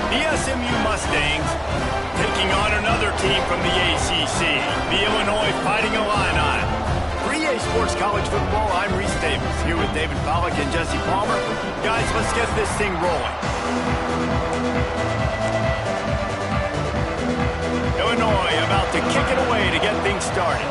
The SMU Mustangs taking on another team from the ACC, the Illinois Fighting Illini. 3A Sports College Football, I'm Reese Davis, here with David Pollack and Jesse Palmer. Guys, let's get this thing rolling. Illinois about to kick it away to get things started.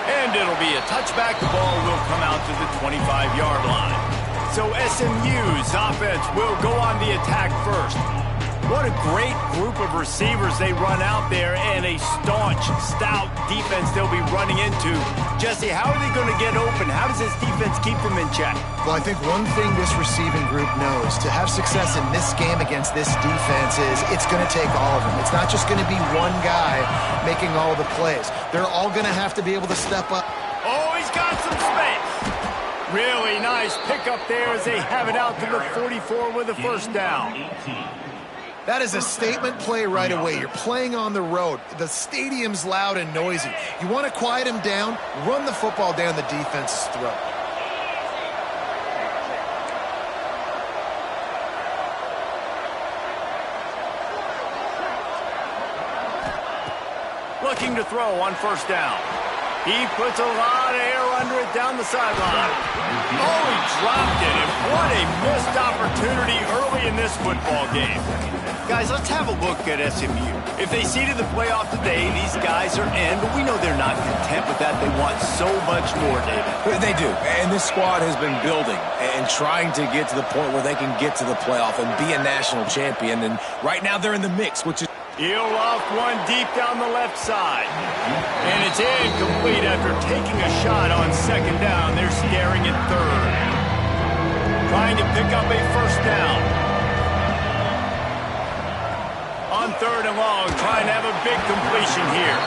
And it'll be a touchback. The ball will come out to the 25-yard line. So SMU's offense will go on the attack first. What a great group of receivers they run out there, and a staunch, stout defense they'll be running into. Jesse, how are they going to get open? How does this defense keep them in check? Well, I think one thing this receiving group knows, to have success in this game against this defense, is it's going to take all of them. It's not just going to be one guy making all the plays. They're all going to have to be able to step up. Oh, he's got some space. Really nice pickup there as they have it out to the 44 with a first down. That is a statement play right away. You're playing on the road. The stadium's loud and noisy. You want to quiet him down, run the football down the defense's throat. Looking to throw on first down. He puts a lot of air under it down the sideline. Oh, he dropped it, and what a missed opportunity early in this football game. Guys, let's have a look at SMU. If they seeded the playoff today, these guys are in, but we know they're not content with that. They want so much more, David. They do, and this squad has been building and trying to get to the point where they can get to the playoff and be a national champion, and right now they're in the mix, which is... He'll loft one deep down the left side. And it's incomplete after taking a shot on second down. They're staring at third. Trying to pick up a first down. On third and long, trying to have a big completion here.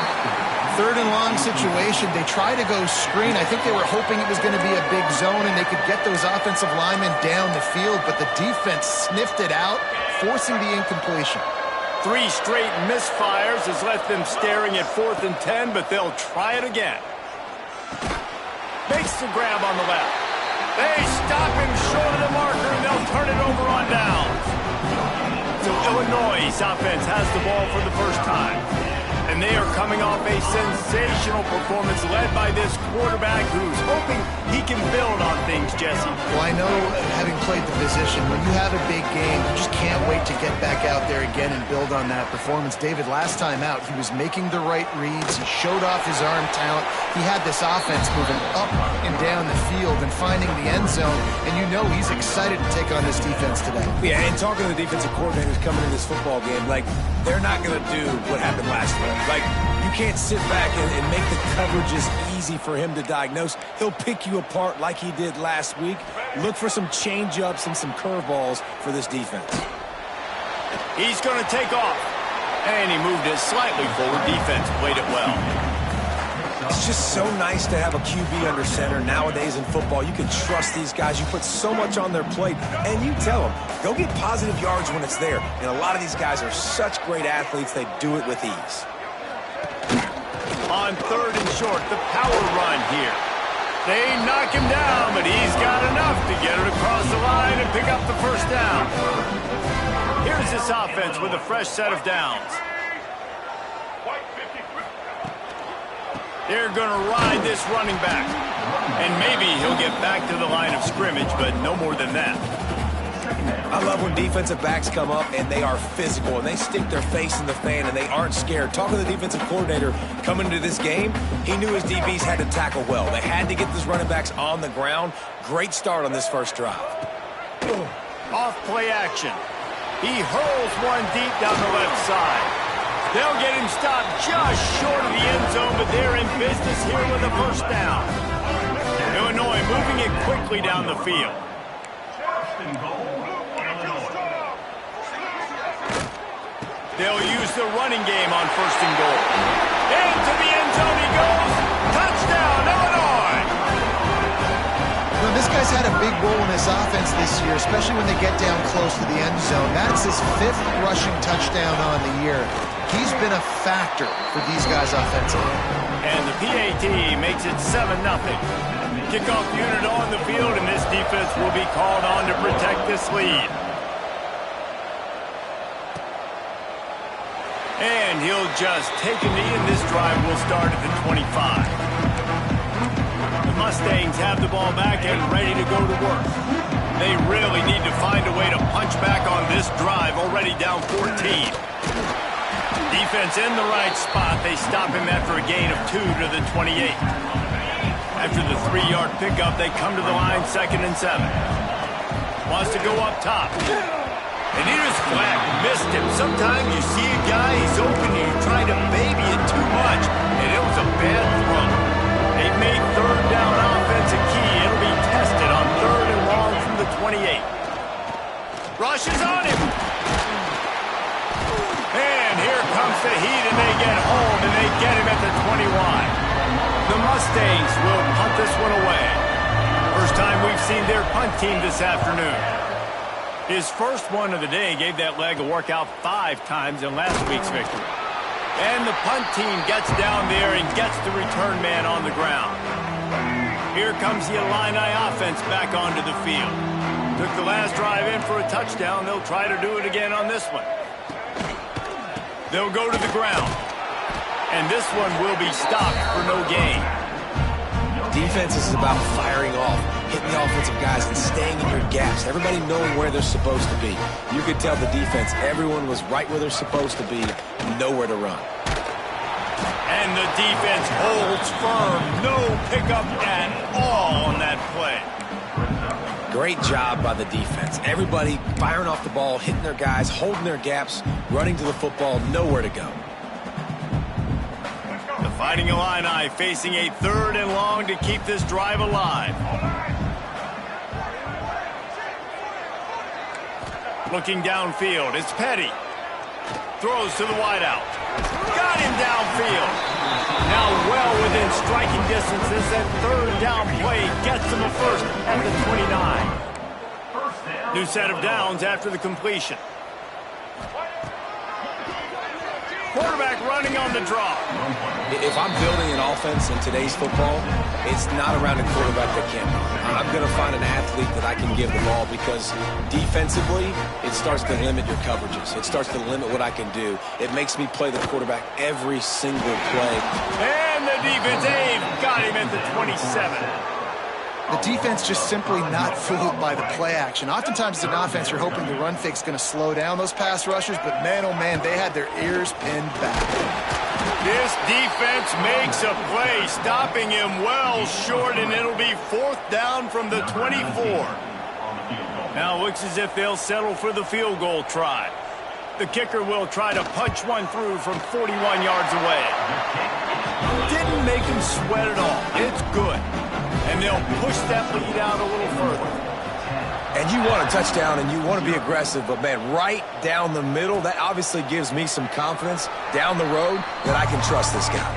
Third and long situation. They try to go screen. I think they were hoping it was going to be a big zone and they could get those offensive linemen down the field, but the defense sniffed it out, forcing the incompletion. 3 straight misfires has left them staring at 4th and 10, but they'll try it again. Makes the grab on the left. They stop him short of the marker, and they'll turn it over on downs. So Illinois' offense has the ball for the first time. And they are coming off a sensational performance led by this quarterback who's hoping he can build on things, Jesse. Well, I know, having played the position, when you have a big game, you just can't wait to get back out there again and build on that performance. David, last time out, he was making the right reads. He showed off his arm talent. He had this offense moving up and down the field and finding the end zone. And you know he's excited to take on this defense today. Yeah, and talking to the defensive coordinators coming in this football game, like, they're not going to do what happened last week. Like, you can't sit back and make the coverages easy for him to diagnose. He'll pick you apart like he did last week. Look for some change-ups and some curveballs for this defense. He's going to take off. And he moved it slightly forward. Defense played it well. It's just so nice to have a QB under center. Nowadays in football, you can trust these guys. You put so much on their plate, and you tell them, go get positive yards when it's there. And a lot of these guys are such great athletes, they do it with ease. On third and short, the power run here. They knock him down, but he's got enough to get it across the line and pick up the first down. Here's this offense with a fresh set of downs. They're going to ride this running back. And maybe he'll get back to the line of scrimmage, but no more than that. I love when defensive backs come up and they are physical and they stick their face in the fan and they aren't scared. Talking to the defensive coordinator coming into this game, he knew his DBs had to tackle well. They had to get these running backs on the ground. Great start on this first drive. Off play action. He hurls one deep down the left side. They'll get him stopped just short of the end zone, but they're in business here with a first down. Illinois moving it quickly down the field. They'll use the running game on first and goal. Into the end zone he goes. Touchdown, Illinois! Well, this guy's had a big role in this offense this year, especially when they get down close to the end zone. That's his 5th rushing touchdown on the year. He's been a factor for these guys offensively. And the PA PAT makes it 7-0. Kickoff unit on the field, and this defense will be called on to protect this lead. And he'll just take a knee, and this drive will start at the 25. The Mustangs have the ball back and ready to go to work. They really need to find a way to punch back on this drive, already down 14. Defense in the right spot. They stop him after a gain of 2 to the 28. After the 3-yard pickup, they come to the line 2nd and 7. Wants to go up top. And here's flag. Missed him. Sometimes you see a guy, he's open, and you try to baby it too much, and it was a bad throw. They've made 3rd down offense a key. It'll be tested on 3rd and long from the 28. Rushes on him. And here comes the heat, and they get home, and they get him at the 21. The Mustangs will punt this one away. First time we've seen their punt team this afternoon. His first one of the day gave that leg a workout 5 times in last week's victory. And the punt team gets down there and gets the return man on the ground. Here comes the Illini offense back onto the field. Took the last drive in for a touchdown. They'll try to do it again on this one. They'll go to the ground. And this one will be stopped for no gain. Defense is about firing off, hitting the offensive guys, and staying in your gaps. Everybody knowing where they're supposed to be. You could tell the defense, everyone was right where they're supposed to be, nowhere to run. And the defense holds firm. No pickup at all on that play. Great job by the defense. Everybody firing off the ball, hitting their guys, holding their gaps, running to the football, nowhere to go. The Fighting Illini facing a 3rd and long to keep this drive alive. Looking downfield, it's Petty. Throws to the wideout. Got him downfield. Now well within striking distance as that 3rd down play gets him a first at the 29. New set of downs after the completion. Quarterback running on the draw. If I'm building an offense in today's football, it's not around a quarterback that can't run. I'm going to find an athlete that I can give the ball because defensively, it starts to limit your coverages. It starts to limit what I can do. It makes me play the quarterback every single play. And the defense, Abe, got him at the 27. The defense just simply not fooled by the play action. Oftentimes as an offense, you're hoping the run fake's going to slow down those pass rushers, but man, oh man, they had their ears pinned back. This defense makes a play, stopping him well short, and it'll be 4th down from the 24. Now it looks as if they'll settle for the field goal try. The kicker will try to punch one through from 41 yards away. Didn't make him sweat at all. It's good. And they'll push that lead out a little further. And you want a touchdown and you want to be aggressive, but man, right down the middle, that obviously gives me some confidence down the road that I can trust this guy.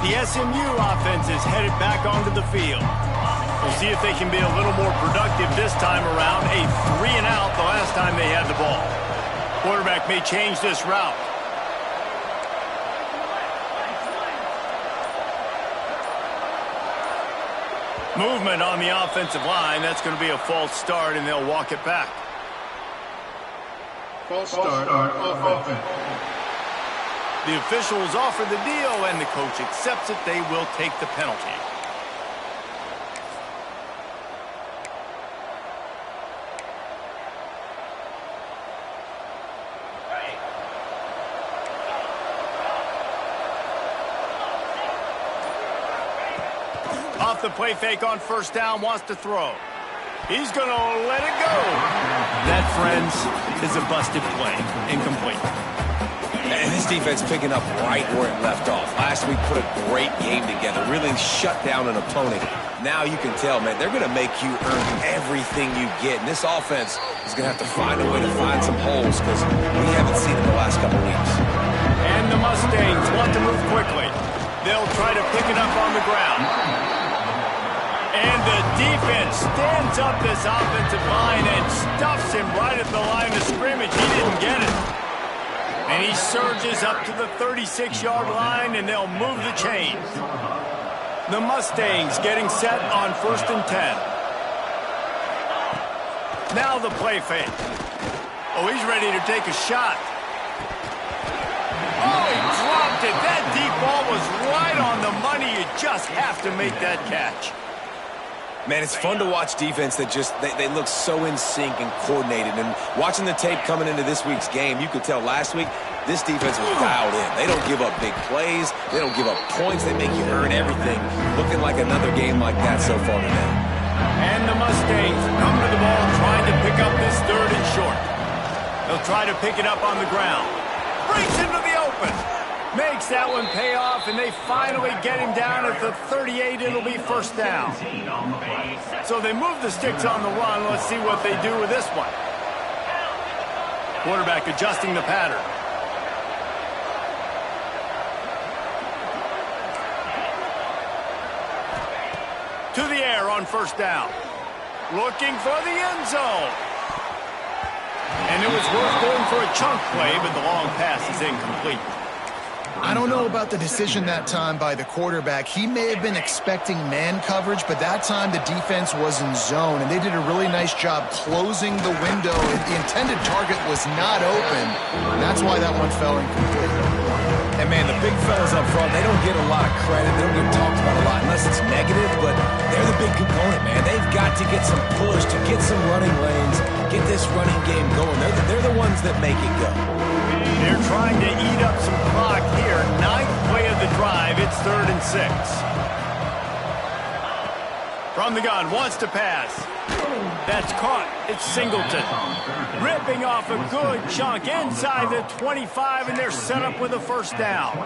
The SMU offense is headed back onto the field. We'll see if they can be a little more productive this time around. A 3 and out the last time they had the ball. Quarterback may change this route. Movement on the offensive line. That's going to be a false start, and they'll walk it back. False start offense. The officials offer the deal, and the coach accepts it. They will take the penalty. Off the play fake on 1st down, wants to throw. He's going to let it go. That, friends, is a busted play. Incomplete. And this defense picking up right where it left off. Last week put a great game together, really shut down an opponent. Now you can tell, man, they're going to make you earn everything you get. And this offense is going to have to find a way to find some holes because we haven't seen it the last couple weeks. And the Mustangs want to move quickly. They'll try to pick it up on the ground. And the defense stands up this offensive line and stuffs him right at the line of scrimmage. He didn't get it. And he surges up to the 36-yard line, and they'll move the chains. The Mustangs getting set on 1st and 10. Now the play fake. Oh, he's ready to take a shot. Oh, he dropped it. That deep ball was right on the money. You just have to make that catch. Man, it's fun to watch defense that just, they look so in sync and coordinated. And watching the tape coming into this week's game, you could tell last week this defense was dialed in. They don't give up big plays. They don't give up points. They make you earn everything. Looking like another game like that so far today. And the Mustangs come to the ball trying to pick up this 3rd and short. They'll try to pick it up on the ground. Breaks into the open. Makes that one pay off, and they finally get him down at the 38. It'll be 1st down. So they move the sticks on the run. Let's see what they do with this one. Quarterback adjusting the pattern. To the air on 1st down. Looking for the end zone. And it was worth going for a chunk play, but the long pass is incomplete. I don't know about the decision that time by the quarterback. He may have been expecting man coverage, but that time the defense was in zone, and they did a really nice job closing the window. The intended target was not open, and that's why that one fell incomplete. And, man, the big fellas up front, they don't get a lot of credit. They don't get talked about a lot unless it's negative, but they're the big component, man. They've got to get some push, to get some running lanes, get this running game going. They're the ones that make it go. They're trying to eat up some clock here. 9th play of the drive. It's 3rd and 6. From the gun, wants to pass. That's caught. It's Singleton. Ripping off a good chunk inside the 25, and they're set up with a 1st down.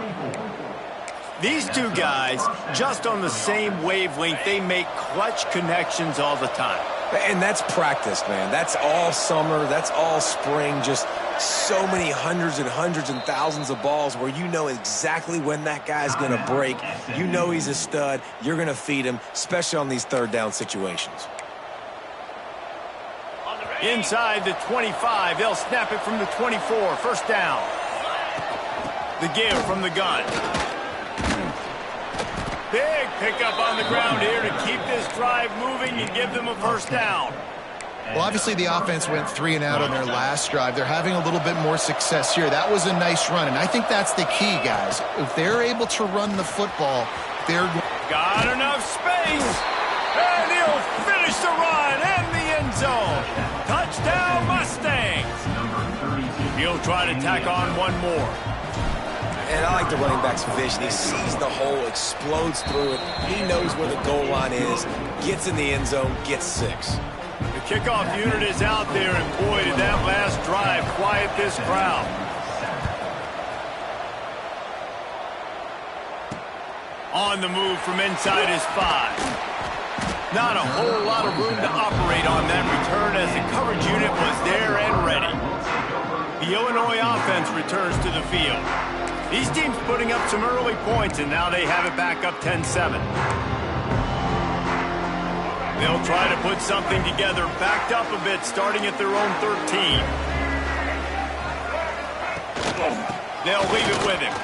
These two guys, just on the same wavelength, they make clutch connections all the time. And that's practice, man. That's all summer. That's all spring. Just so many hundreds and thousands of balls where you know exactly when that guy's going to break. You know he's a stud. You're going to feed him, especially on these 3rd down situations. Inside the 25, they'll snap it from the 24. 1st down. The give from the gun. Big pickup on the ground here to keep this drive moving and give them a 1st down. Well, obviously the offense went 3 and out on their last drive. They're having a little bit more success here. That was a nice run, and I think that's the key, guys. If they're able to run the football, they're... Got enough space, and he'll finish the run in the end zone. Touchdown, Mustangs. He'll try to tack on one more. And I like the running back's vision. He sees the hole, explodes through it. He knows where the goal line is, gets in the end zone, gets 6. The kickoff unit is out there, and boy, did that last drive quiet this crowd. On the move from inside his 5. Not a whole lot of room to operate on that return as the coverage unit was there and ready. The Illinois offense returns to the field. These teams putting up some early points, and now they have it back up 10-7. They'll try to put something together, backed up a bit, starting at their own 13. They'll leave it with him.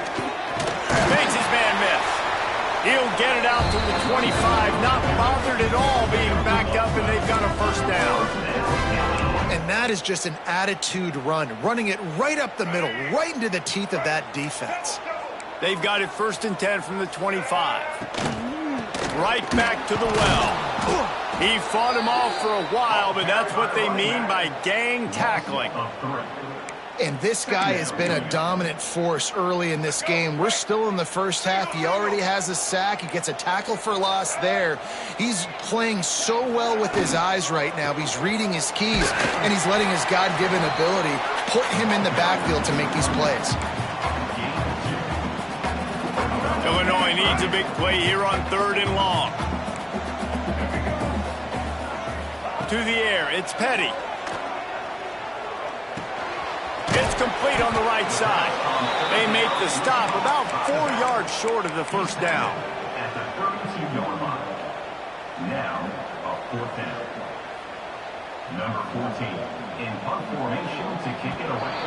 Makes his man miss. He'll get it out to the 25, not bothered at all being backed up, and they've got a 1st down. And that is just an attitude run, running it right up the middle, right into the teeth of that defense. They've got it 1st and 10 from the 25. Right back to the well. He fought him off for a while, but that's what they mean by gang tackling. And this guy has been a dominant force early in this game. We're still in the 1st half. He already has a sack. He gets a tackle for loss there. He's playing so well with his eyes right now. He's reading his keys, and he's letting his God-given ability put him in the backfield to make these plays. Illinois needs a big play here on 3rd and long. To the air, it's Petty. It's complete on the right side. They make the stop about 4 yards short of the 1st down. At the 32-yard line. Now, a 4th down. Number 14 in punt formation to kick it away.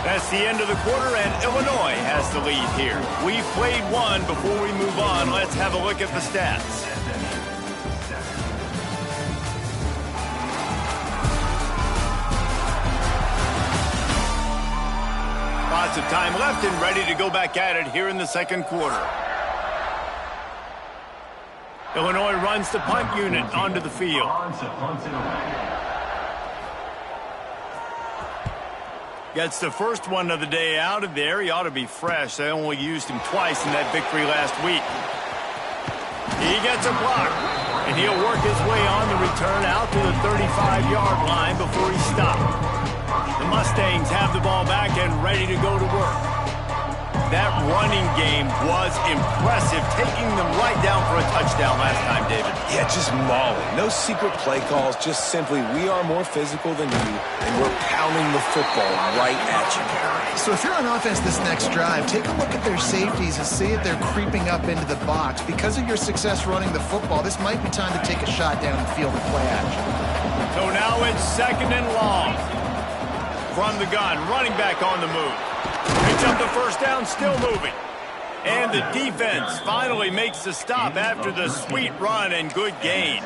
That's the end of the quarter, and Illinois has the lead here. We've played one. Before we move on, let's have a look at the stats. Lots of time left and ready to go back at it here in the second quarter. Illinois runs the punt unit onto the field. Gets the first one of the day out of there. He ought to be fresh. They only used him twice in that victory last week. He gets a block, and he'll work his way on the return out to the 35-yard line before he's stopped. The Mustangs have the ball back and ready to go to work. That running game was impressive, taking them right down for a touchdown last time, David. Yeah, just mauling. No secret play calls, just simply we are more physical than you, and we're pounding the football right at you. So if you're on offense this next drive, take a look at their safeties and see if they're creeping up into the box. Because of your success running the football, this might be time to take a shot down the field and play action. So now it's 2nd and long. From the gun, running back on the move. Picks up the first down, still moving. And the defense finally makes the stop after the sweet run and good gain.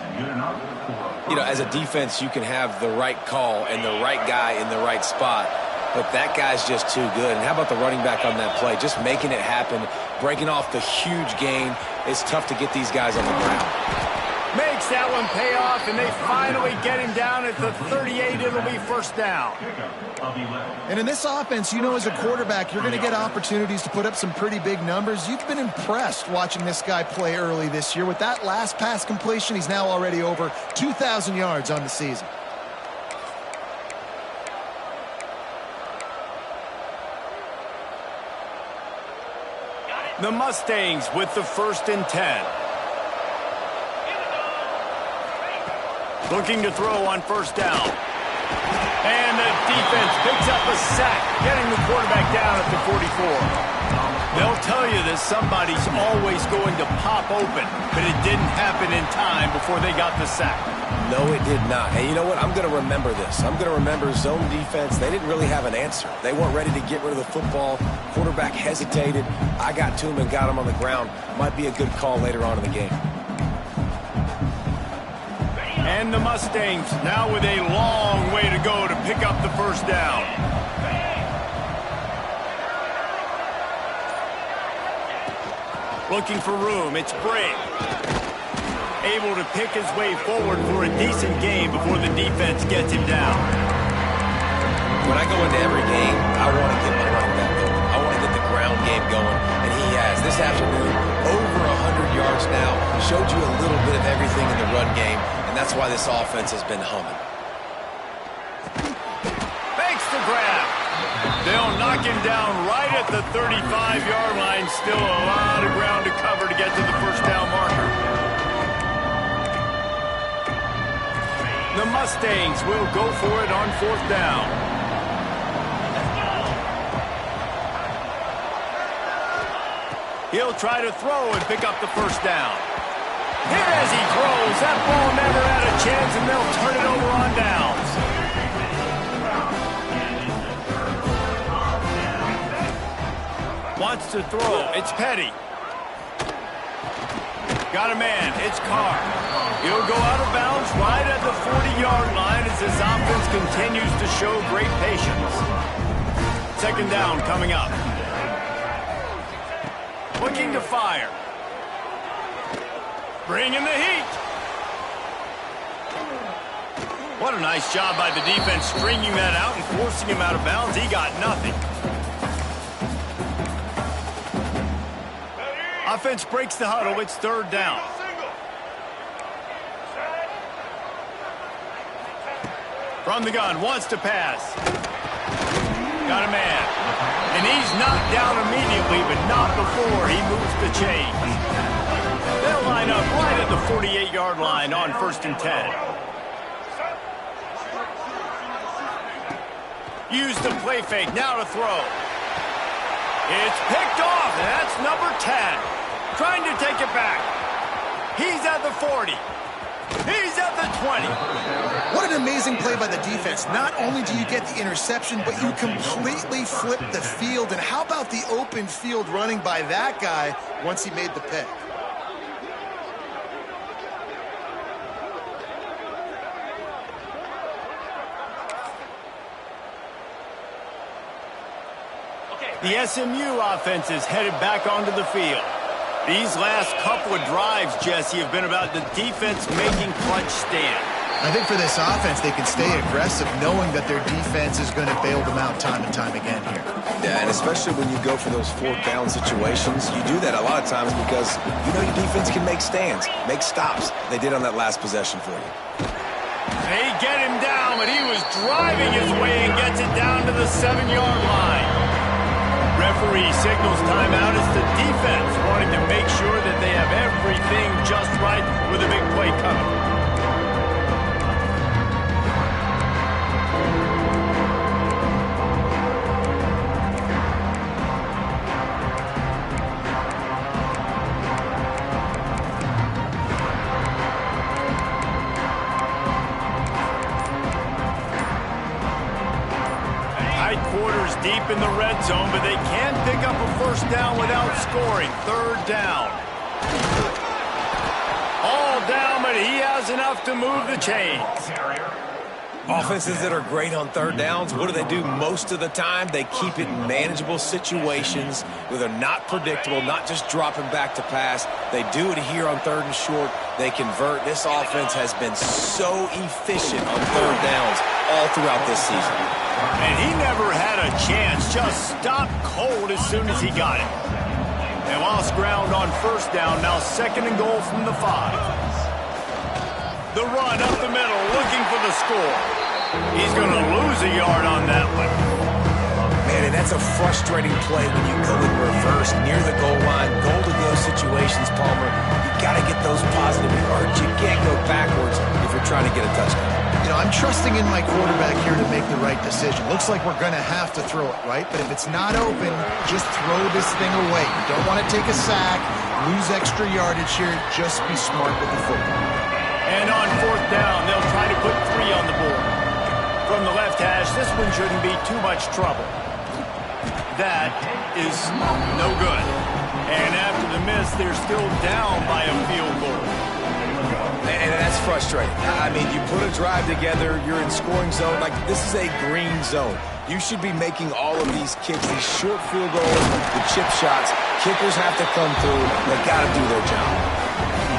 You know, as a defense, you can have the right call and the right guy in the right spot, but that guy's just too good. And how about the running back on that play? Just making it happen, breaking off the huge gain. It's tough to get these guys on the ground. Makes that one pay off, and they finally get him down at the 38. It'll be first down. And in this offense, you know, as a quarterback, you're going to get opportunities to put up some pretty big numbers. You've been impressed watching this guy play early this year. With that last pass completion, he's now already over 2,000 yards on the season. The Mustangs with the 1st and 10. Looking to throw on first down. And the defense picks up a sack, getting the quarterback down at the 44. They'll tell you that somebody's always going to pop open, but it didn't happen in time before they got the sack. No, it did not. And you know what? I'm going to remember this. I'm going to remember zone defense. They didn't really have an answer. They weren't ready to get rid of the football. Quarterback hesitated. I got to him and got him on the ground. Might be a good call later on in the game. And the Mustangs now with a long way to go to pick up the first down. Looking for room, it's Bray. Able to pick his way forward for a decent game before the defense gets him down. When I go into every game, I want to get my running back going. I want to get the ground game going, and he has. This afternoon, over 100 yards now, showed you a little bit of everything in the run game. And that's why this offense has been humming. Makes the grab. They'll knock him down right at the 35-yard line. Still a lot of ground to cover to get to the first down marker. The Mustangs will go for it on 4th down. He'll try to throw and pick up the first down. Here as he throws, that ball never had a chance, and they'll turn it over on downs. Wants to throw, it's Petty. Got a man, it's Carr. He'll go out of bounds right at the 40-yard line as this offense continues to show great patience. 2nd down coming up. Looking to fire. Bringing the heat. What a nice job by the defense stringing that out and forcing him out of bounds. He got nothing. Offense breaks the huddle. It's 3rd down. From the gun, wants to pass. Got a man. And he's knocked down immediately, but not before he moves the chains. They'll line up right at the 48-yard line on 1st and 10. Use the play fake, now to throw. It's picked off, and that's number 10. Trying to take it back. He's at the 40. He's at the the 20. What an amazing play by the defense. Not only do you get the interception, but you completely flip the field. And how about the open field running by that guy once he made the pick? The SMU offense is headed back onto the field. These last couple of drives, Jesse, have been about the defense making clutch stand. I think for this offense, they can stay aggressive knowing that their defense is going to bail them out time and time again here. Yeah, and especially when you go for those fourth down situations, you do that a lot of times because you know your defense can make stands, make stops. They did on that last possession for you. They get him down, but he was driving his way and gets it down to the 7-yard line. Referee signals timeout as the defense wanting to make sure that they have everything just right with a big play coming. Quarters deep in the red zone, but they can't pick up a first down without scoring. Third down. All down, but he has enough to move the chains. Offenses that are great on third downs, what do? Most of the time, they keep it in manageable situations where they're not predictable, not just dropping back to pass. They do it here on third and short. They convert. This offense has been so efficient on third downs all throughout this season. And he never had a chance, just stopped cold as soon as he got it. They lost ground on first down, now second and goal from the 5. The run up the middle, looking for the score. He's going to lose a yard on that one. Man, and that's a frustrating play when you go in reverse near the goal line. Goal-to-go situations, Palmer. You got to get those positive yards. You can't go backwards if you're trying to get a touchdown. You know, I'm trusting in my quarterback here to make the right decision. Looks like we're going to have to throw it, right? But if it's not open, just throw this thing away. You don't want to take a sack, lose extra yardage here. Just be smart with the football. And on fourth down, they'll try to put 3 on the board. From the left hash, this one shouldn't be too much trouble. That is no good. And after the miss, they're still down by a field goal. And that's frustrating. I mean, you put a drive together, you're in scoring zone. Like, this is a green zone. You should be making all of these kicks, these short field goals, the chip shots. Kickers have to come through. They got to do their job.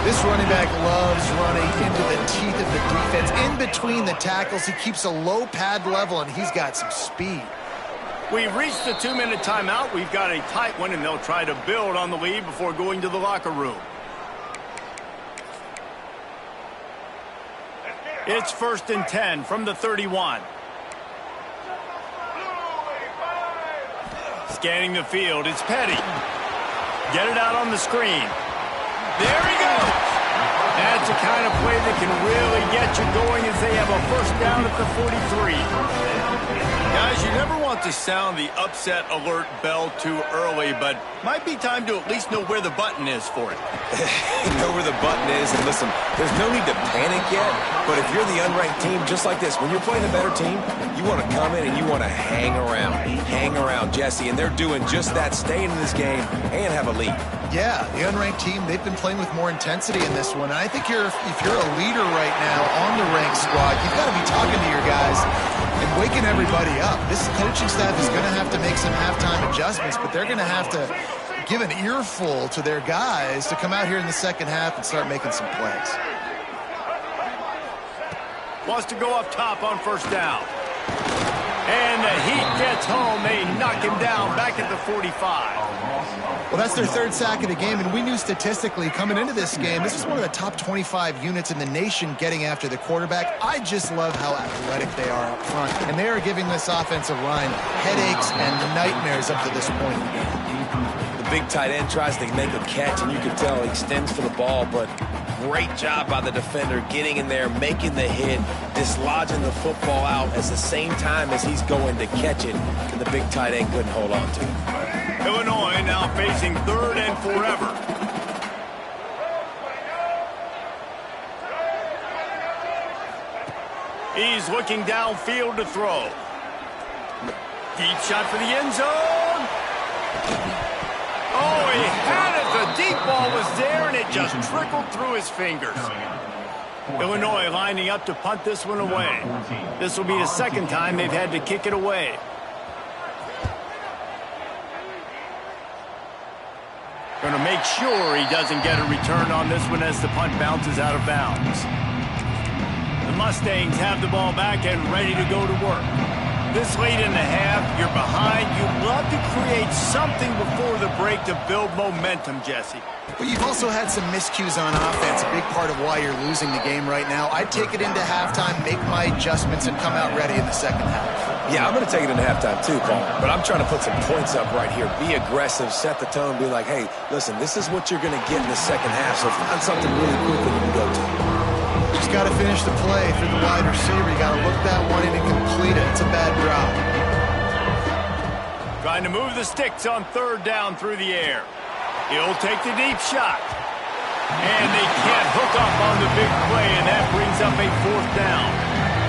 This running back loves running into the teeth of the defense. In between the tackles, he keeps a low pad level, and he's got some speed. We've reached the 2-minute timeout. We've got a tight one, and they'll try to build on the lead before going to the locker room. It's 1st and 10 from the 31. Scanning the field, it's Petty. Get it out on the screen. There he goes. That's the kind of play that can really get you going as they have a first down at the 43. Guys, you never want to sound the upset alert bell too early, but might be time to at least know where the button is for it. Know where the button is, and listen, there's no need to panic yet, but if you're the unranked team, just like this, when you're playing a better team, you want to come in and you want to hang around, Jesse, and they're doing just that, staying in this game and have a lead. Yeah, the unranked team, they've been playing with more intensity in this one. And I think if you're a leader right now on the ranked squad, you've got to be talking to your guys and waking everybody up. This coaching staff is going to have to make some halftime adjustments, but they're going to have to give an earful to their guys to come out here in the second half and start making some plays. Wants to go up top on first down. And the Heat gets home. They knock him down back at the 45. Well, that's their third sack of the game, and we knew statistically coming into this game, this is one of the top 25 units in the nation getting after the quarterback. I just love how athletic they are up front, and they are giving this offensive line headaches and nightmares up to this point. The big tight end tries to make a catch, and you can tell he extends for the ball, but great job by the defender getting in there, making the hit, dislodging the football out at the same time as he's going to catch it, and the big tight end couldn't hold on to it. Illinois now facing 3rd and forever. He's looking downfield to throw. Deep shot for the end zone. Oh, he had it. The deep ball was there, and it just trickled through his fingers. Illinois lining up to punt this one away. This will be the second time they've had to kick it away. Going to make sure he doesn't get a return on this one as the punt bounces out of bounds. The Mustangs have the ball back and ready to go to work. This late in the half, you're behind. You'd love to create something before the break to build momentum, Jesse. But you've also had some miscues on offense, a big part of why you're losing the game right now. I'd take it into halftime, make my adjustments, and come out ready in the second half. Yeah, I'm going to take it into halftime too, Paul. But I'm trying to put some points up right here. Be aggressive, set the tone, be like, hey, listen, this is what you're going to get in the second half, so find something really quick that you can go to. Just got to finish the play through the wide receiver. You got to look that one in and complete it. It's a bad drop. Trying to move the sticks on third down through the air. He'll take the deep shot. And they can't hook up on the big play, and that brings up a fourth down.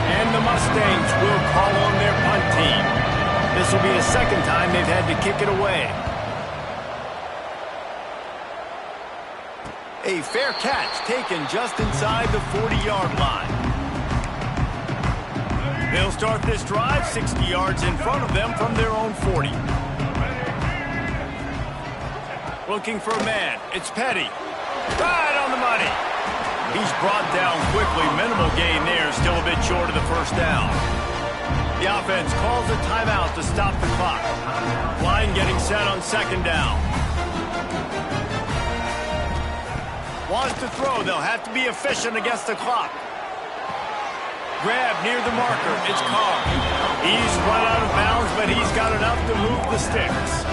And the Mustangs will call on their punt team. This will be the second time they've had to kick it away. A fair catch taken just inside the 40-yard line. They'll start this drive 60 yards in front of them from their own 40. Looking for a man. It's Petty. Right on the money. He's brought down quickly. Minimal gain there. Still a bit short of the first down. The offense calls a timeout to stop the clock. Line getting set on second down. Wants to throw. They'll have to be efficient against the clock. Grab near the marker. It's Carr. He's run out of bounds, but he's got enough to move the sticks.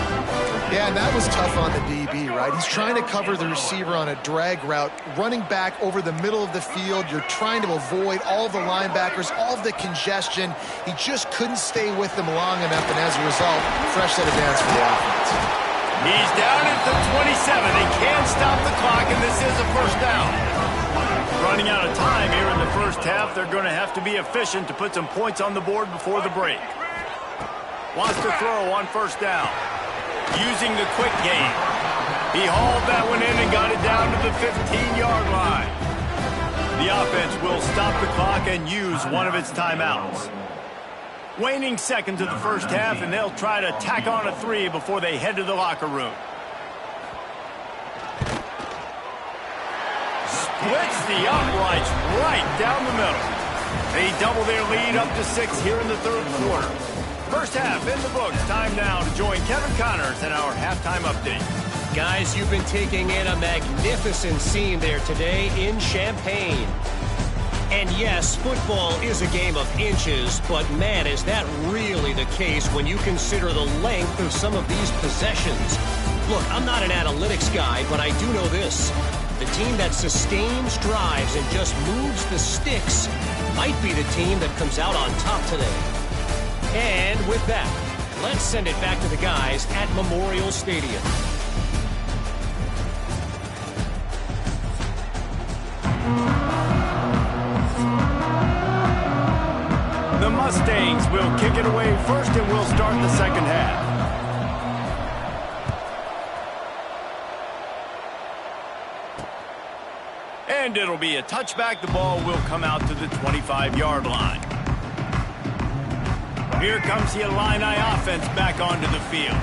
Yeah, and that was tough on the DB, right? He's trying to cover the receiver on a drag route, running back over the middle of the field. You're trying to avoid all of the linebackers, all of the congestion. He just couldn't stay with them long enough, and as a result, fresh set of downs for the offense. He's down at the 27. They can't stop the clock, and this is a first down. Running out of time here in the first half. They're going to have to be efficient to put some points on the board before the break. Wants to throw on first down. Using the quick game. He hauled that one in and got it down to the 15-yard line. The offense will stop the clock and use one of its timeouts. Waning seconds of the first half, and they'll try to tack on a 3 before they head to the locker room. Splits the uprights right down the middle. They double their lead up to 6 here in the third quarter. First half in the books. Time now to join Kevin Connors in our halftime update. Guys, you've been taking in a magnificent scene there today in Champaign. And yes, football is a game of inches, but man, is that really the case when you consider the length of some of these possessions. Look, I'm not an analytics guy, but I do know this. The team that sustains drives and just moves the sticks might be the team that comes out on top today. And with that, let's send it back to the guys at Memorial Stadium. The Mustangs will kick it away first, and we'll start the second half. And it'll be a touchback. The ball will come out to the 25-yard line. Here comes the Illini offense back onto the field.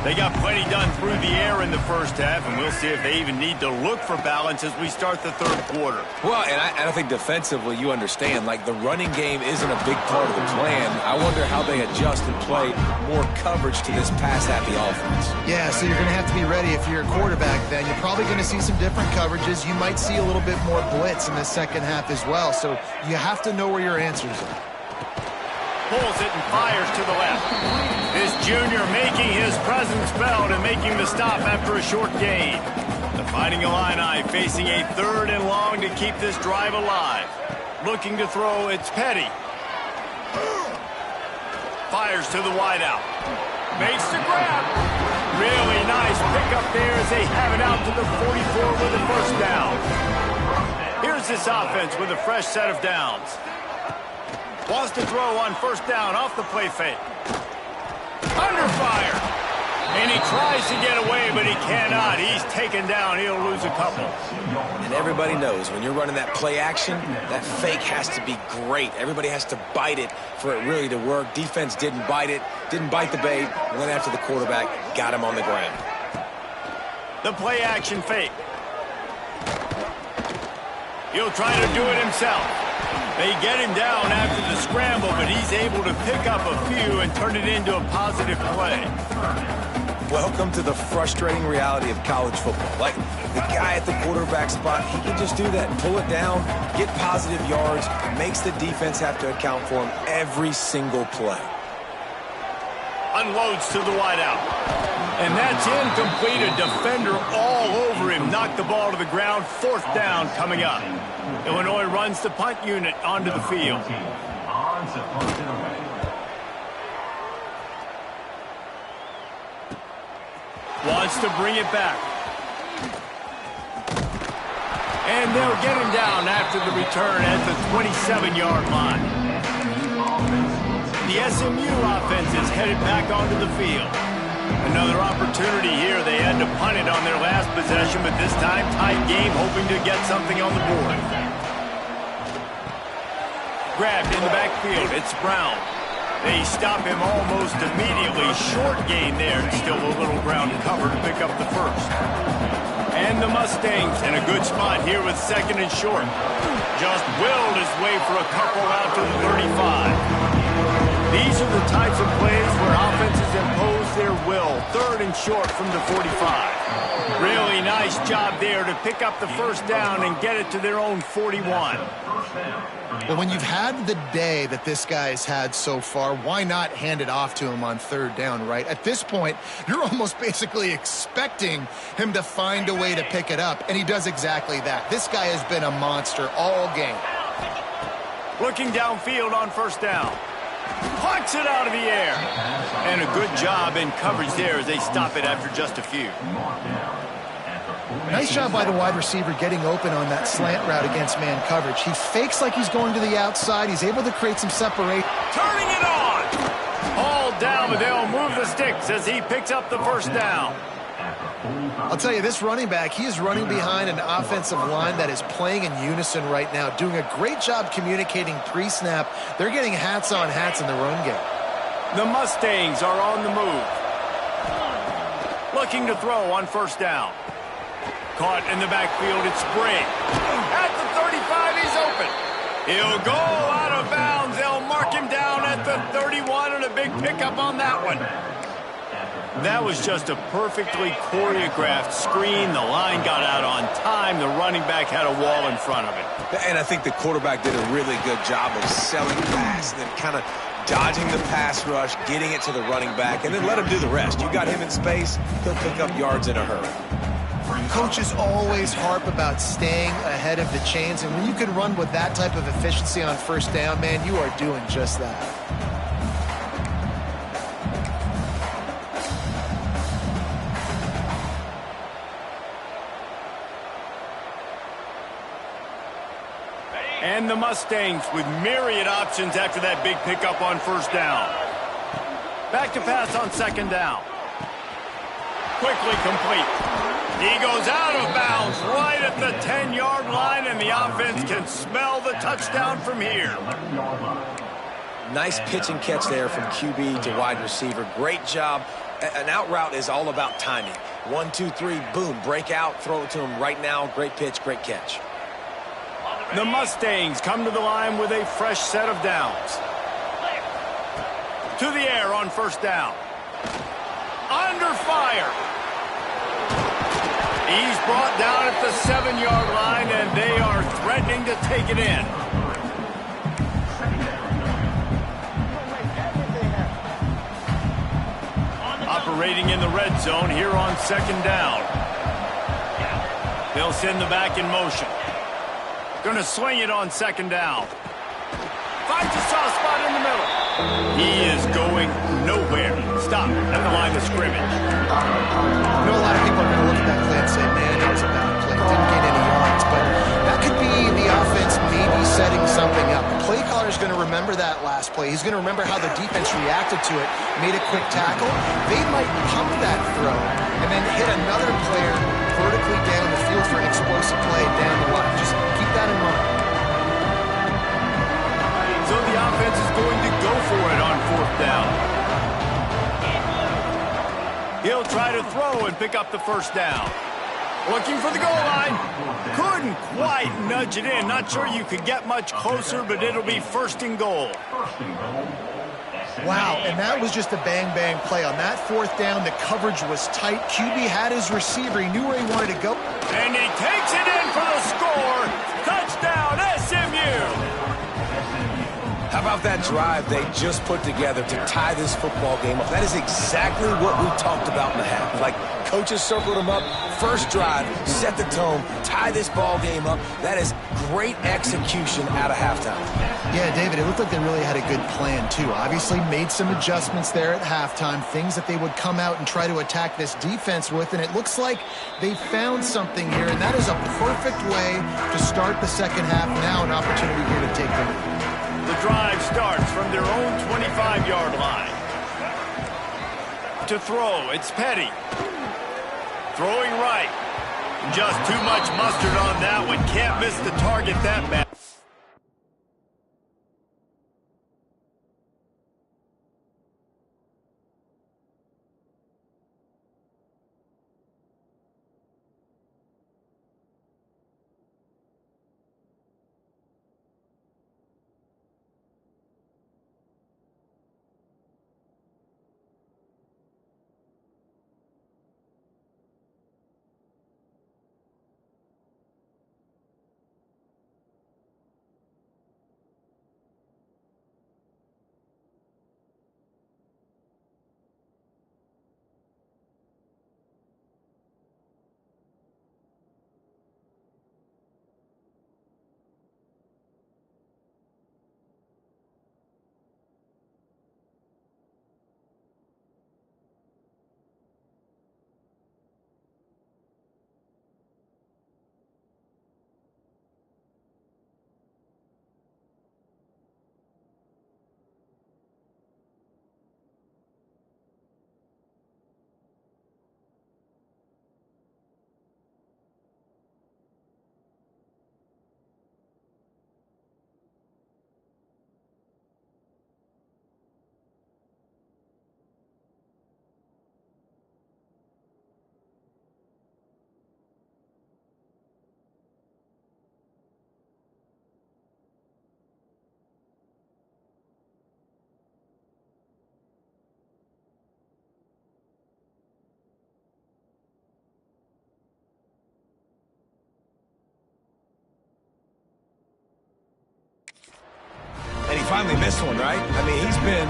They got plenty done through the air in the first half, and we'll see if they even need to look for balance as we start the third quarter. Well, and I think defensively you understand, like the running game isn't a big part of the plan. I wonder how they adjust and play more coverage to this pass-happy offense. Yeah, so you're going to have to be ready if you're a quarterback then. You're probably going to see some different coverages. You might see a little bit more blitz in the second half as well, so you have to know where your answers are. Pulls it and fires to the left. This junior making his presence felt and making the stop after a short gain. The Fighting Illini facing a 3rd and long to keep this drive alive. Looking to throw, it's Petty. Fires to the wideout. Makes the grab. Really nice pickup there as they have it out to the 44 with a first down. Here's this offense with a fresh set of downs. Wants to throw on first down off the play fake. Under fire. And he tries to get away, but he cannot. He's taken down. He'll lose a couple. And everybody knows when you're running that play action, that fake has to be great. Everybody has to bite it for it really to work. Defense didn't bite it, didn't bite the bait, went after the quarterback, got him on the ground. The play action fake. He'll try to do it himself. They get him down after the scramble, but he's able to pick up a few and turn it into a positive play. Welcome to the frustrating reality of college football. Like, the guy at the quarterback spot, he can just do that. Pull it down, get positive yards, makes the defense have to account for him every single play. Unloads to the wideout. And that's incomplete. A defender all over him. Knocked the ball to the ground. Fourth down coming up. Illinois runs the punt unit onto the field. Wants to bring it back. And they'll get him down after the return at the 27-yard line. The SMU offense is headed back onto the field. Another opportunity here. They had to punt it on their last possession, but this time tight game, hoping to get something on the board. Grabbed in the backfield. It's Brown. They stop him almost immediately. Short gain there, and still a little ground to cover to pick up the first. And the Mustangs in a good spot here with second and short. Just willed his way for a couple out to the 35. These are the types of plays where offenses impose their will. Third and short from the 45. Really nice job there to pick up the first down and get it to their own 41. Well, when you've had the day that this guy's had so far, why not hand it off to him on third down, right? At this point, you're almost basically expecting him to find a way to pick it up, and he does exactly that. This guy has been a monster all game. Looking downfield on first down. Plucks it out of the air. And a good job in coverage there as they stop it after just a few. Nice job by the wide receiver getting open on that slant route against man coverage. He fakes like he's going to the outside. He's able to create some separation. Turning it on. All down, but they'll move the sticks as he picks up the first down. I'll tell you, this running back, he is running behind an offensive line that is playing in unison right now, doing a great job communicating pre-snap. They're getting hats on hats in the run game. The Mustangs are on the move. Looking to throw on first down. Caught in the backfield, it's Sprague. At the 35, he's open. He'll go out of bounds. They'll mark him down at the 31, and a big pickup on that one. That was just a perfectly choreographed screen. The line got out on time. The running back had a wall in front of it. And I think the quarterback did a really good job of selling pass and then kind of dodging the pass rush, getting it to the running back, and then let him do the rest. You got him in space, he'll pick up yards in a hurry. Coaches always harp about staying ahead of the chains, and when you can run with that type of efficiency on first down, man, you are doing just that. And the Mustangs with myriad options after that big pickup on first down. Back to pass on second down. Quickly complete. He goes out of bounds right at the 10-yard line, and the offense can smell the touchdown from here. Nice pitch and catch there from QB to wide receiver. Great job. An out route is all about timing. 1, 2, 3, boom, break out, throw it to him right now. Great pitch, great catch. The Mustangs come to the line with a fresh set of downs. To the air on first down. Under fire. He's brought down at the 7-yard line, and they are threatening to take it in. Operating in the red zone here on second down. They'll send the back in motion. Going to swing it on second down. Finds a soft spot in the middle. He is going nowhere. Stop at the line of scrimmage. I know a lot of people are going to look at that play and say, man, it was a bad play. Didn't gain any yards. But that could be the offense maybe setting something up. The play caller's receiver's going to remember that last play. He's going to remember how the defense reacted to it, made a quick tackle. They might pump that throw and then hit another player vertically down the field for an explosive play down the line. Just keep that in mind. So the offense is going to go for it on 4th down. He'll try to throw and pick up the first down. Looking for the goal line. Couldn't quite nudge it in. Not sure you could get much closer, but it'll be 1st and goal. Wow, and that was just a bang-bang play. On that 4th down, the coverage was tight. QB had his receiver. He knew where he wanted to go. And he takes it in for the score. Touchdown, SMU. How about that drive they just put together to tie this football game up? That is exactly what we talked about in the half. Like, coaches circled them up, first drive, set the tone, tie this ball game up. That is great execution out of halftime. Yeah, David, it looked like they really had a good plan, too. Obviously made some adjustments there at halftime, things that they would come out and try to attack this defense with, and it looks like they found something here, and that is a perfect way to start the second half. Now an opportunity here to take the lead. The drive starts from their own 25-yard line. To throw, it's Petty. Throwing right. Just too much mustard on that one. Can't miss the target that bad. And he finally missed one, right? I mean, he's been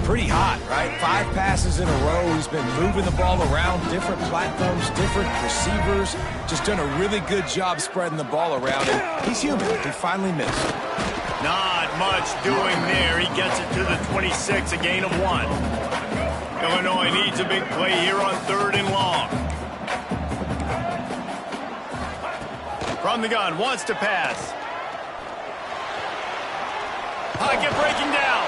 pretty hot, right? 5 passes in a row. He's been moving the ball around, different platforms, different receivers. Just done a really good job spreading the ball around. And he's human. He finally missed. Not much doing there. He gets it to the 26, a gain of 1. Illinois needs a big play here on 3rd and long. From the gun, wants to pass. Pocket breaking down.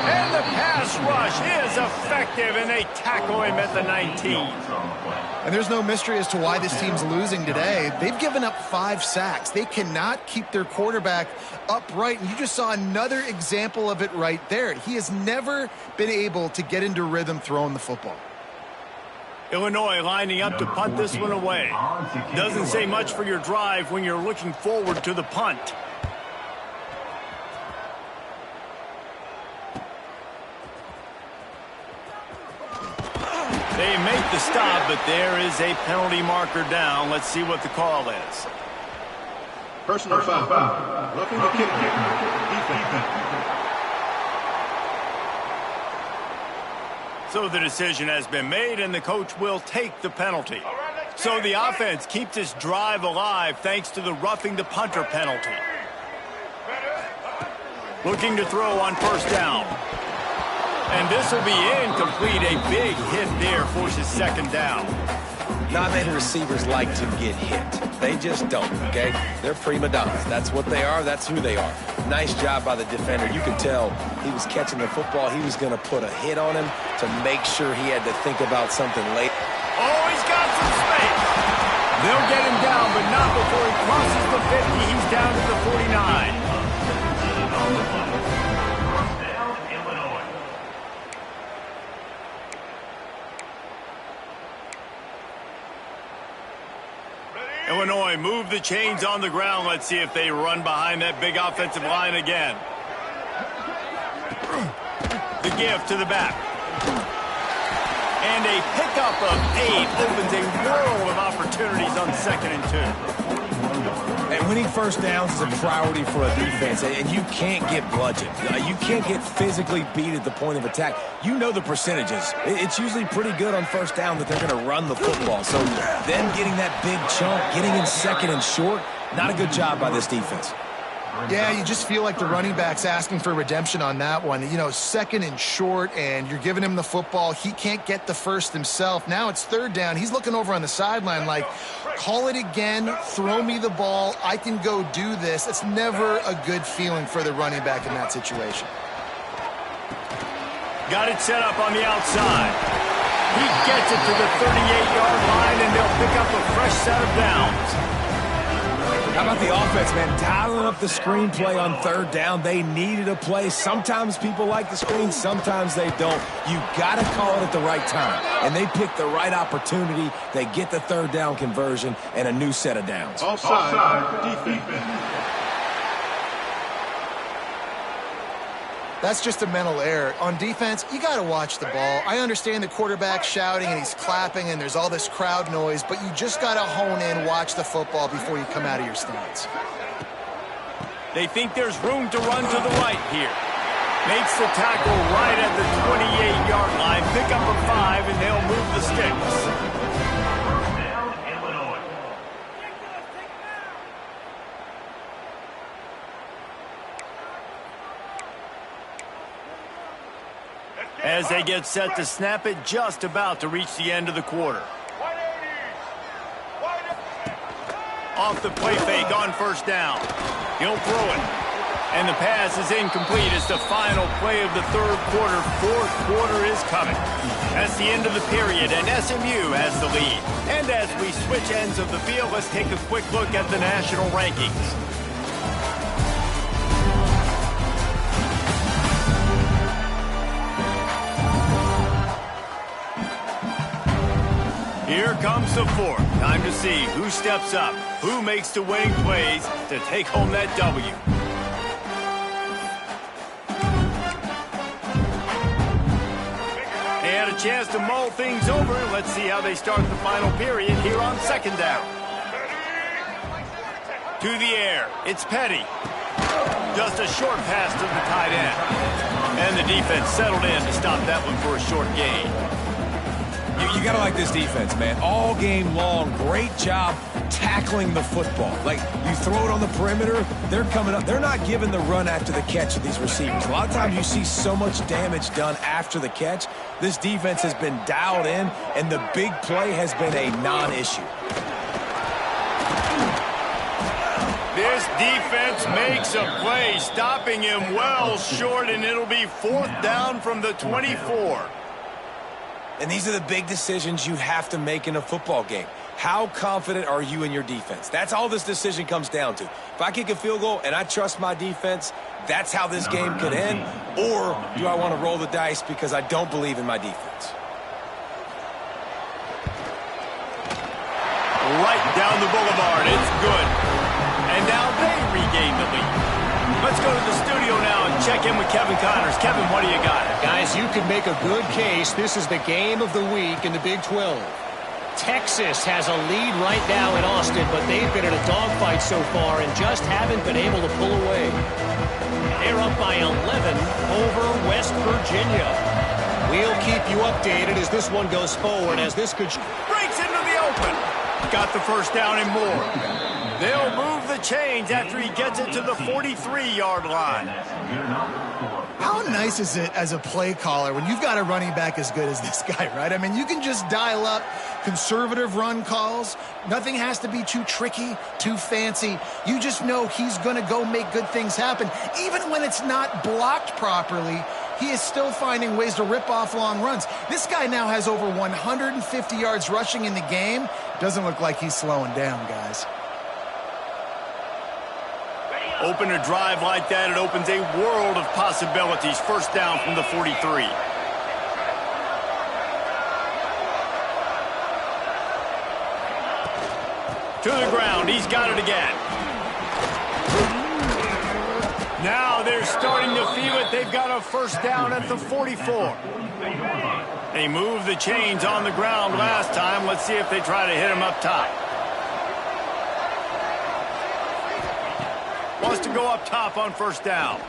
And the pass rush is effective, and they tackle him at the 19. And there's no mystery as to why this team's losing today. They've given up 5 sacks. They cannot keep their quarterback upright, and you just saw another example of it right there. He has never been able to get into rhythm throwing the football. Illinois lining up to punt this one away. Doesn't say much for your drive when you're looking forward to the punt. They make the stop, but there is a penalty marker down. Let's see what the call is. Personal foul. Looking to kick. Defense. So the decision has been made, and the coach will take the penalty. So the offense keeps this drive alive thanks to the roughing the punter penalty. Looking to throw on 1st down. And this will be incomplete. A big hit there forces 2nd down. Not many receivers like to get hit. They just don't, okay? They're prima donnas. That's what they are. That's who they are. Nice job by the defender. You could tell he was catching the football. He was going to put a hit on him to make sure he had to think about something late. Oh, he's got some space. They'll get him down, but not before he crosses the 50. He's down to the 49. Illinois move the chains on the ground. Let's see if they run behind that big offensive line again. The give to the back. And a pickup of 8 opens a world of opportunities on 2nd and 2. And winning first downs is a priority for a defense, and you can't get bludgeoned. You can't get physically beat at the point of attack. You know the percentages. It's usually pretty good on first down that they're going to run the football. So them getting that big chunk, getting in 2nd and short, not a good job by this defense. Yeah, you just feel like the running back's asking for redemption on that one. You know, 2nd and short, and you're giving him the football. He can't get the first himself. Now it's 3rd down. He's looking over on the sideline like, call it again, throw me the ball, I can go do this. It's never a good feeling for the running back in that situation. Got it set up on the outside. He gets it to the 38-yard line, and they'll pick up a fresh set of downs. How about the offense, man? Dialing up the screenplay on 3rd down. They needed a play. Sometimes people like the screen, sometimes they don't. You got to call it at the right time. And they pick the right opportunity. They get the 3rd down conversion and a new set of downs. Offside, defense. That's just a mental error. On defense, you got to watch the ball. I understand the quarterback shouting and he's clapping and there's all this crowd noise, but you just got to hone in, watch the football before you come out of your stance. They think there's room to run to the right here. Makes the tackle right at the 28-yard line. Pick up a 5, and they'll move the sticks. As they get set to snap it, just about to reach the end of the quarter. Off the play fake on 1st down. He'll throw it. And the pass is incomplete. It's the final play of the 3rd quarter. 4th quarter is coming. That's the end of the period, and SMU has the lead. And as we switch ends of the field, let's take a quick look at the national rankings. Here comes the 4th. Time to see who steps up, who makes the winning plays to take home that W. And a chance to mull things over. Let's see how they start the final period here on 2nd down. To the air, it's Petty. Just a short pass to the tight end. And the defense settled in to stop that one for a short gain. You got to like this defense, man. All game long, great job tackling the football. Like, you throw it on the perimeter, they're coming up. They're not giving the run after the catch of these receivers. A lot of times you see so much damage done after the catch. This defense has been dialed in, and the big play has been a non-issue. This defense makes a play, stopping him well short, and it'll be 4th down from the 24. And these are the big decisions you have to make in a football game. How confident are you in your defense? That's all this decision comes down to. If I kick a field goal and I trust my defense, that's how this game could end. Or do I want to roll the dice because I don't believe in my defense? Right down the boulevard. It's good. And now they regain the lead. Let's go to the studio now and check in with Kevin Connors. Kevin, what do you got? Guys, you could make a good case. This is the game of the week in the Big 12. Texas has a lead right now in Austin, but they've been in a dogfight so far and just haven't been able to pull away. They're up by 11 over West Virginia. We'll keep you updated as this one goes forward, as this could... Breaks into the open. Got the 1st down and more. They'll move the chains after he gets it to the 43-yard line. How nice is it as a play caller when you've got a running back as good as this guy, right? I mean, you can just dial up conservative run calls. Nothing has to be too tricky, too fancy. You just know he's going to go make good things happen. Even when it's not blocked properly, he is still finding ways to rip off long runs. This guy now has over 150 yards rushing in the game. Doesn't look like he's slowing down, guys. Open a drive like that, it opens a world of possibilities. First down from the 43. To the ground, he's got it again. Now they're starting to feel it. They've got a first down at the 44. They moved the chains on the ground last time. Let's see if they try to hit him up top. Wants to go up top on first down.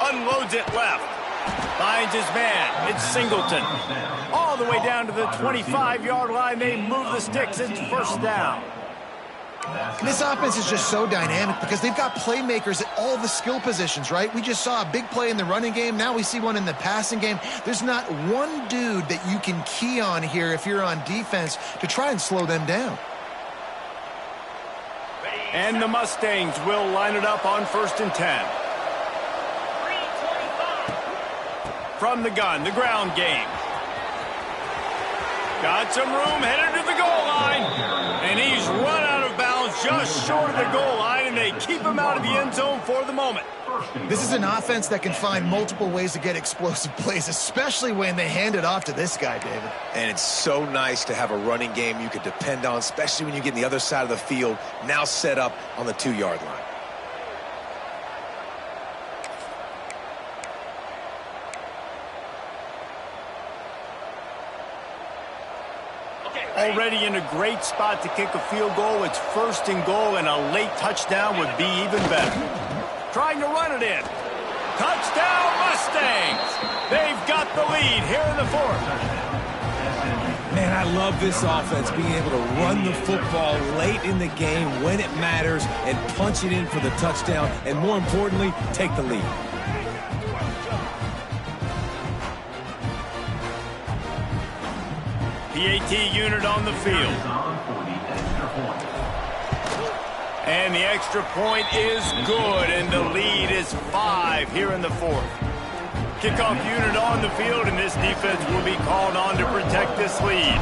Unloads it left. Finds his man. It's Singleton. All the way down to the 25-yard line. They move the sticks. It's first down. And this offense is just so dynamic because they've got playmakers at all the skill positions, right? We just saw a big play in the running game. Now we see one in the passing game. There's not one dude that you can key on here if you're on defense to try and slow them down. And the Mustangs will line it up on 1st and 10. From the gun, the ground game. Got some room, headed to the goal line. And he's run out of bounds just short of the goal line, and they keep him out of the end zone for the moment. This is an offense that can find multiple ways to get explosive plays, especially when they hand it off to this guy, David. And it's so nice to have a running game you can depend on, especially when you get on the other side of the field, now set up on the 2-yard line. Already in a great spot to kick a field goal. It's 1st and goal, and a late touchdown would be even better. Trying to run it in. Touchdown, Mustangs! They've got the lead here in the 4th. Man, I love this offense, being able to run the football late in the game when it matters and punch it in for the touchdown, and more importantly, take the lead. PAT unit on the field. And the extra point is good, and the lead is 5 here in the 4th. Kickoff unit on the field, and this defense will be called on to protect this lead.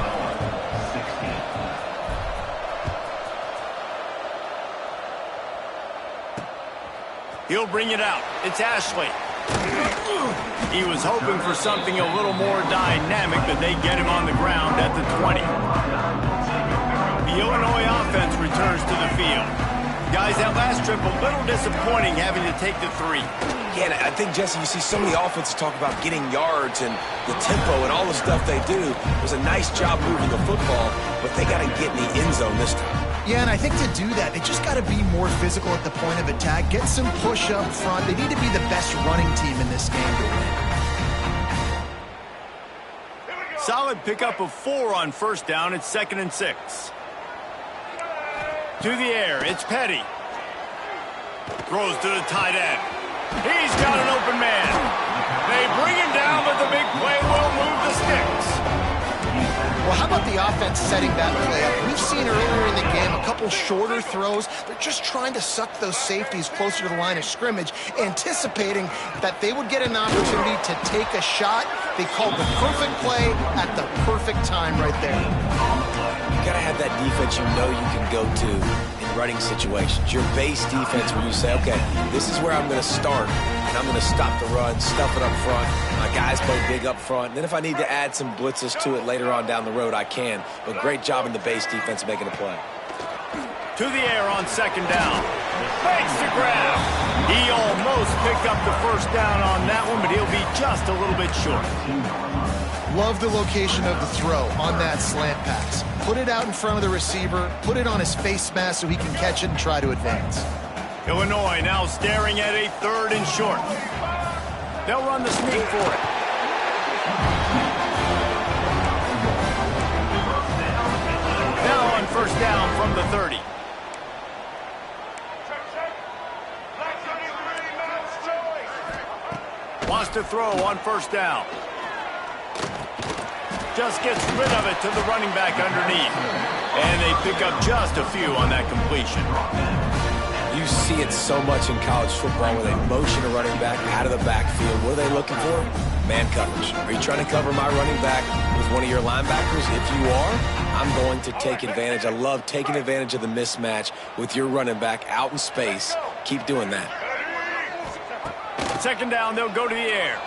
He'll bring it out. It's Ashley. He was hoping for something a little more dynamic, but they get him on the ground at the 20. The Illinois offense returns to the field. Guys, that last trip a little disappointing having to take the 3. Yeah, I think, Jesse, you see so many offenses talk about getting yards and the tempo and all the stuff they do. It was a nice job moving the football, but they got to get in the end zone this time. Yeah, and I think to do that, they just got to be more physical at the point of attack, get some push up front. They need to be the best running team in this game to win. Solid pickup of 4 on first down. It's 2nd and 6. To the air, it's Petty. Throws to the tight end. He's got an open man. They bring him down, but the big play will move the sticks. Well, how about the offense setting that play up? We've seen earlier in the game a couple shorter throws. They're just trying to suck those safeties closer to the line of scrimmage, anticipating that they would get an opportunity to take a shot. They called the perfect play at the perfect time right there. You got to have that defense you know you can go to in running situations. Your base defense where you say, okay, this is where I'm going to start, and I'm going to stop the run, stuff it up front. My guys play big up front. And then if I need to add some blitzes to it later on down the road, I can. But great job in the base defense making a play. To the air on 2nd down. Fakes the grab. He almost picked up the first down on that one, but he'll be just a little bit short. Love the location of the throw on that slant pass. Put it out in front of the receiver, put it on his face mask so he can catch it and try to advance. Illinois now staring at a 3rd and short. They'll run the sneak for it. Now on first down from the 30. Wants to throw on first down. just gets rid of it to the running back underneath. And they pick up just a few on that completion. You see it so much in college football where they motion a running back out of the backfield. What are they looking for? Man coverage. Are you trying to cover my running back with one of your linebackers? If you are, I'm going to take advantage. I love taking advantage of the mismatch with your running back out in space. Keep doing that. Second down, they'll go to the air.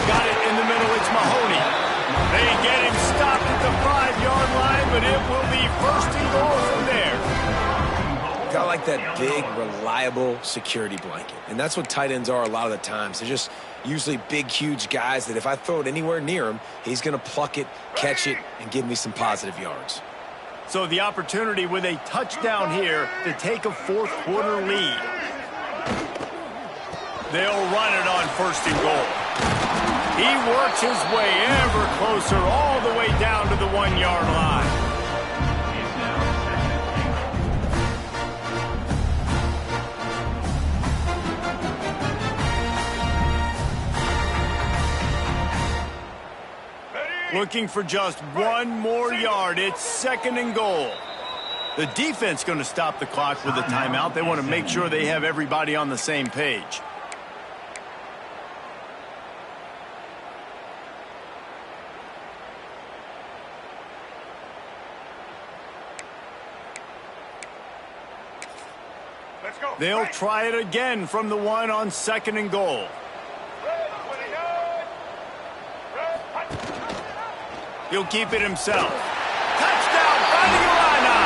Got it in the middle, it's Mahoney. They get him stopped at the 5-yard line, but it will be first and goal from there. Got like that big, reliable security blanket. And that's what tight ends are a lot of the times. They're just usually big, huge guys that if I throw it anywhere near him, he's going to pluck it, catch it, and give me some positive yards. So the opportunity with a touchdown here to take a fourth-quarter lead. They'll run it on first and goal. He works his way ever closer all the way down to the 1-yard line. Looking for just one more yard. It's second and goal. The defense going to stop the clock with a timeout. They want to make sure they have everybody on the same page. They'll try it again from the 1 on second and goal. He'll keep it himself. Touchdown, finding Illini.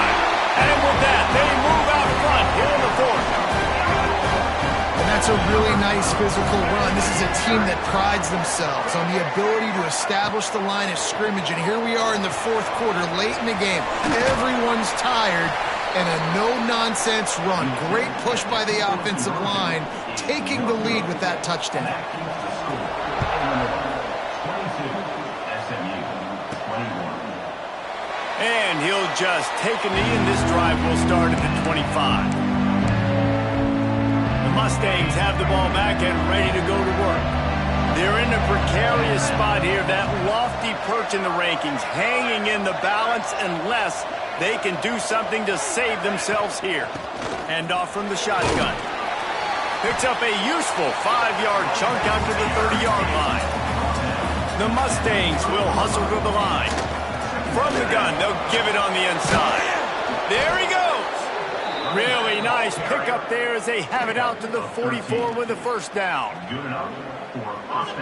And with that, they move out front here in the fourth. And that's a really nice physical run. This is a team that prides themselves on the ability to establish the line of scrimmage. And here we are in the fourth quarter, late in the game. Everyone's tired. And a no-nonsense run. Great push by the offensive line, taking the lead with that touchdown. And he'll just take a knee, and this drive will start at the 25. The Mustangs have the ball back and ready to go to work. They're in a precarious spot here, that lofty perch in the rankings, hanging in the balance unless they can do something to save themselves here. Hand off from the shotgun. Picks up a useful 5-yard chunk out to the 30-yard line. The Mustangs will hustle to the line. From the gun, they'll give it on the inside. There he goes. Really nice pickup there as they have it out to the 44 with a first down.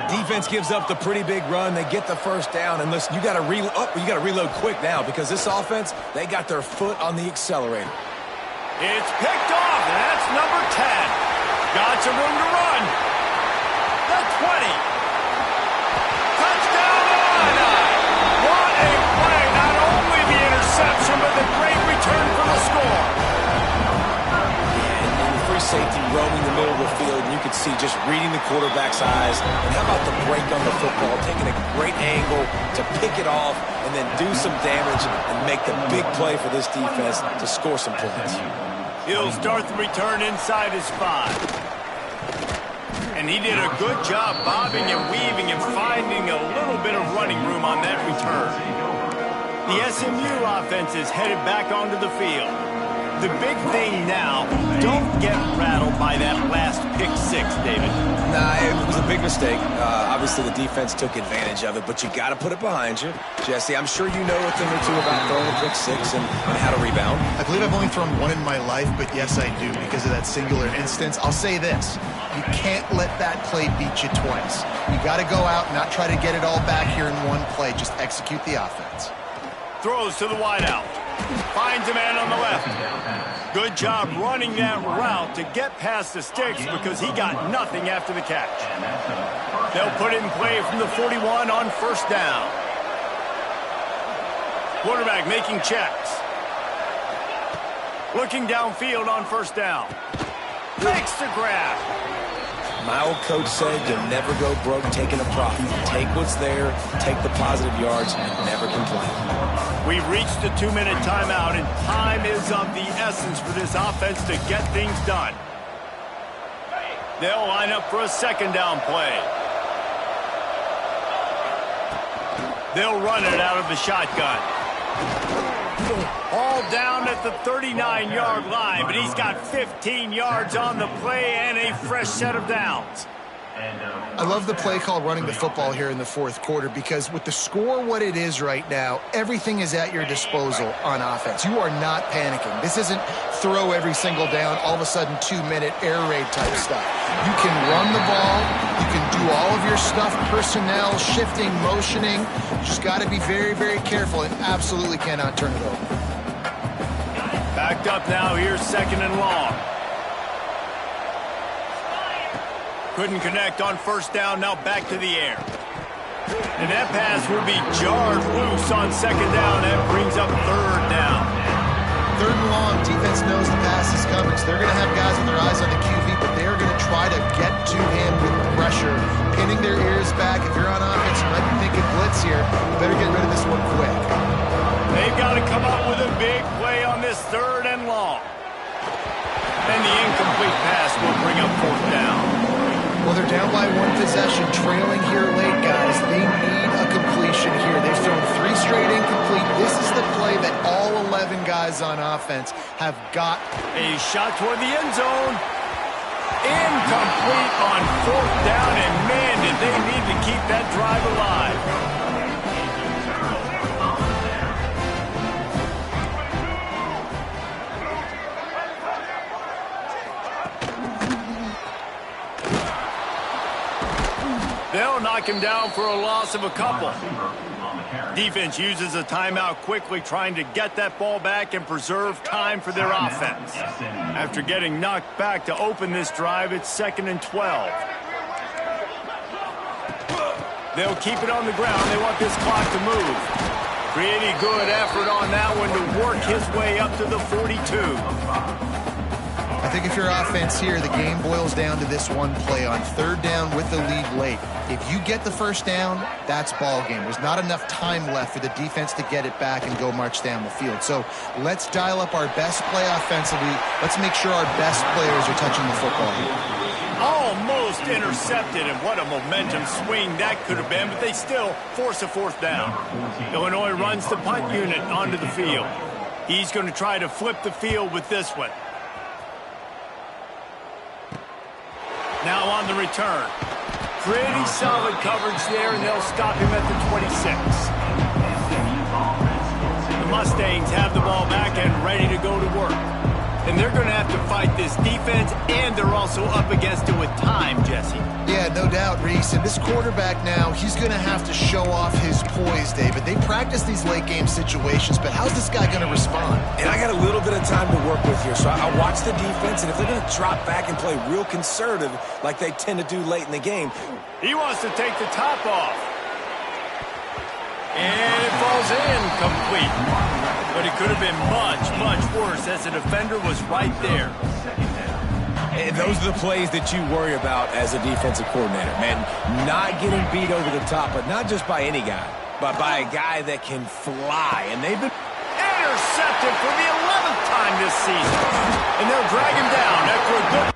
Defense gives up the pretty big run. They get the first down. And listen, you got to reload quick now because this offense, they got their foot on the accelerator. It's picked off, and that's number 10. Got some room to run. The 20. Touchdown, Illini. What a play. Not only the interception, but the great return for the score. Free safety roaming the middle of the field, and you can see just reading the quarterback's eyes. And how about the break on the football, taking a great angle to pick it off and then do some damage and make the big play for this defense to score some points. He'll start the return inside his 5. And he did a good job bobbing and weaving and finding a little bit of running room on that return. The SMU offense is headed back onto the field. The big thing now, don't get rattled by that last pick-6, David. Nah, it was a big mistake. Obviously, the defense took advantage of it, but you got to put it behind you. Jesse, I'm sure you know a thing or two about throwing a pick-6 and how to rebound. I believe I've only thrown one in my life, but yes, I do because of that singular instance. I'll say this. You can't let that play beat you twice. You got to go out and not try to get it all back here in one play. Just execute the offense. Throws to the wideout. Finds a man on the left. Good job running that route to get past the sticks because he got nothing after the catch. They'll put it in play from the 41 on first down. Quarterback making checks. Looking downfield on first down. Makes the grab. My old coach said you'll never go broke taking a profit. Take what's there, take the positive yards, and never complain. We've reached the 2-minute timeout, and time is of the essence for this offense to get things done. They'll line up for a second down play. They'll run it out of the shotgun. All down at the 39-yard line, but he's got 15 yards on the play and a fresh set of downs. I love the play call running the football here in the fourth quarter because with the score what it is right now, everything is at your disposal on offense. You are not panicking. This isn't throw every single down, all of a sudden 2-minute air raid type stuff. You can run the ball. You can do all of your stuff, personnel, shifting, motioning. You just got to be very, very careful and absolutely cannot turn it over. Backed up now, here's 2nd and long. Couldn't connect on 1st down, now back to the air. And that pass will be jarred loose on 2nd down. That brings up 3rd down. 3rd and long, defense knows the pass is coming, so they're going to have guys with their eyes on the QB, but they're going to try to get to him with pressure, pinning their ears back. If you're on offense, you might be thinking blitz here. You better get rid of this one quick. They've got to come up with a big play on this 3rd and long. And the incomplete pass will bring up 4th down. Well, they're down by 1 possession, trailing here late, guys. They need a completion here. They've thrown 3 straight incomplete. This is the play that all 11 guys on offense have got. A shot toward the end zone. Incomplete on 4th down, and man, did they need to keep that drive alive. They'll knock him down for a loss of a couple. Defense uses a timeout quickly, trying to get that ball back and preserve time for their offense. After getting knocked back to open this drive, it's 2nd and 12. They'll keep it on the ground. They want this clock to move. Pretty good effort on that one to work his way up to the 42. I think if you're offense here, the game boils down to this one play on 3rd down with the lead late. If you get the 1st down, that's ball game. There's not enough time left for the defense to get it back and go march down the field. So let's dial up our best play offensively. Let's make sure our best players are touching the football here. Almost intercepted, and what a momentum swing that could have been, but they still force a 4th down. Illinois runs the punt unit onto the field. He's going to try to flip the field with this one. Now on the return. Pretty solid coverage there, and they'll stop him at the 26. The Mustangs have the ball back and ready to go to work. And they're going to have to fight this defense, and they're also up against it with time, Jesse. Yeah, no doubt, Reese. And this quarterback now, he's going to have to show off his poise, David. They practice these late-game situations, but how's this guy going to respond? And I got a little bit of time to work with here, so I watch the defense, and if they're going to drop back and play real conservative like they tend to do late in the game. He wants to take the top off. And it falls in complete. But it could have been much, much worse as the defender was right there. And those are the plays that you worry about as a defensive coordinator, man. Not getting beat over the top, but not just by any guy, but by a guy that can fly. And they've been intercepted for the 11th time this season. And they'll drag him down after a good...